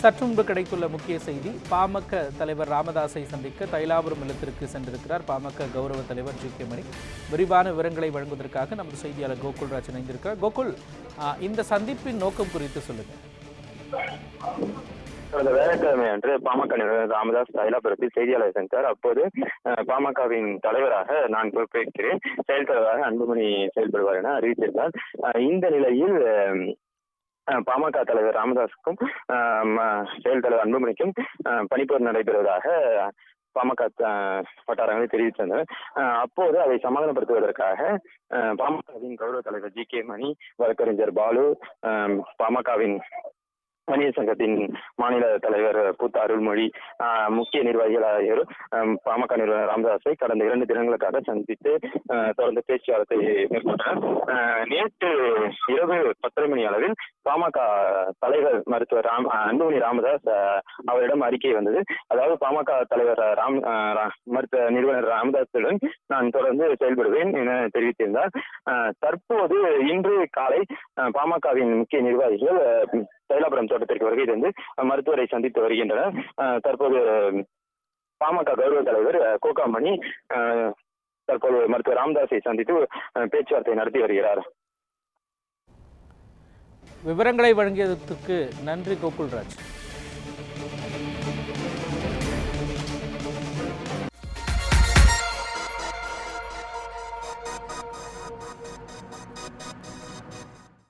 சற்று முன்பு கிடைத்துள்ள முக்கிய செய்தி, பாமக தலைவர் ராமதாஸை சந்திக்க தைலாபுரம் இல்லத்திற்கு சென்றிருக்கிறார் பாமக கௌரவ தலைவர் ஜி.கே. மணி. விரிவான விவரங்களை வழங்குவதற்காக நமது செய்தியாளர் கோகுல்ராஜ் இணைந்திருக்கிறார். கோகுல், இந்த சந்திப்பின் நோக்கம் குறித்து சொல்லுங்க. கடந்த வியாழக்கிழமை அன்று பாமக நிறுவனர் ராமதாஸ் தைலாபுரத்தில் செய்தியாளர் சந்தித்தார். அப்போது பாமகவின் தலைவராக நான் பொறுப்பேற்கிறேன், செயல் தலைவராக அன்புமணி செயல்படுவார் என அறிவித்திருந்தார். இந்த நிலையில் பாமக தலைவர் ராமதாஸுக்கும் செயல் தலைவர் அன்புமணிக்கும் பணிப்போர் நடைபெறுவதாக பாமக வட்டாரங்களை தெரிவித்தனர். அப்போது அதை சமாதானப்படுத்துவதற்காக பாமகவின் கௌரவ தலைவர் ஜி.கே. மணி, வழக்கறிஞர் பாலு, பாமகவின் வணிகர் சங்கத்தின் மாநில தலைவர் பூத்த அருள்மொழி, முக்கிய நிர்வாகிகள் ஆகியோர் பாமக நிறுவனர் ராமதாஸை கடந்த 2 தினங்களுக்காக சந்தித்து தொடர்ந்து பேச்சுவார்த்தை மேற்கொண்டனர். நேற்று இரவு 10:30 மணி அளவில் பாமக தலைவர் மருத்துவர் அன்புமணி ராமதாஸ் அவரிடம் அறிக்கை வந்தது. அதாவது பாமக தலைவர் மருத்துவ நிறுவனர் ராமதாஸுடன் நான் தொடர்ந்து செயல்படுவேன் என தெரிவித்திருந்தார். தற்போது இன்று காலை பாமகவின் முக்கிய நிர்வாகிகள் தைலாபுரம் தோட்டத்திற்கு வருகை தந்து மருத்துவரை சந்தித்து வருகின்றனர். தற்போது பாமக கௌரவ தலைவர் கோகாமணி தற்போது மருத்துவர் ராமதாஸை சந்தித்து பேச்சுவார்த்தை நடத்தி வருகிறார். விவரங்களை வழங்கியதற்கு நன்றி கோகுல்ராஜ்.